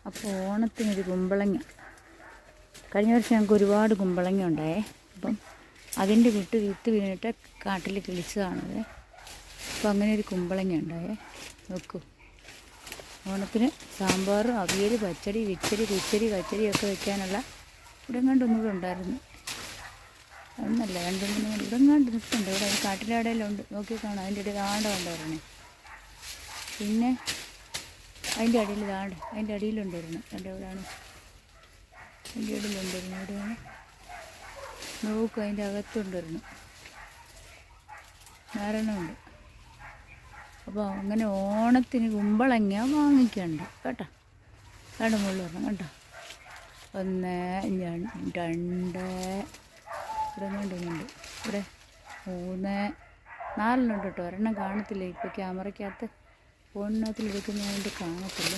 അപ്പോൾ ഓണത്തിനൊരു കുമ്പളങ്ങ, കഴിഞ്ഞ വർഷം ഞങ്ങൾക്ക് ഒരുപാട് കുമ്പളങ്ങ ഉണ്ടായേ. അപ്പം അതിൻ്റെ വിത്ത് വീണിട്ട് കാട്ടിൽ കിളിച്ചതാണത്. അപ്പോൾ അങ്ങനെ ഒരു കുമ്പളങ്ങ ഉണ്ടായേ. നോക്കൂ, ഓണത്തിന് സാമ്പാറും അവിയൽ, പച്ചടി, കിച്ചടി, കുച്ചടി, കച്ചടിയൊക്കെ വെക്കാനുള്ള ഇവിടെങ്ങാണ്ടൊന്നുകൂടെ ഉണ്ടായിരുന്നു. ഒന്നല്ല 2-3 ഇവിടെങ്ങാണ്ട് നിൽക്കുന്നുണ്ട്. ഇവിടെ കാട്ടിലാടയിലുണ്ട്, നോക്കി കാണാം. അതിൻ്റെ ഇടയിൽ ആണ്ട ഉണ്ടായിരുന്നു. പിന്നെ അതിൻ്റെ അടിയിൽ അതിൻ്റെ അടിയിലുണ്ടായിരുന്നു. എവിടെയാണ് അതിൻ്റെ അടിയിലുണ്ടായിരുന്നു. എവിടെയാണ് നോക്കും, അതിൻ്റെ അകത്തുണ്ടായിരുന്നു. ധാരണമുണ്ട്. അപ്പോൾ അങ്ങനെ ഓണത്തിന് കുമ്പളങ്ങ വാങ്ങിക്കണ്ട കേട്ടോ. രണ്ട് മുകളിൽ വരണം കേട്ടോ. 1, 2 ഇവിടെ കണ്ടുന്നുണ്ട്. ഇവിടെ 3, 4 കേട്ടോ. ഒരെണ്ണം കാണത്തില്ല ഇപ്പോൾ ക്യാമറയ്ക്കകത്ത്, ഫോണിനകത്തിൽ എടുക്കുന്നതുകൊണ്ട് കാണത്തില്ല.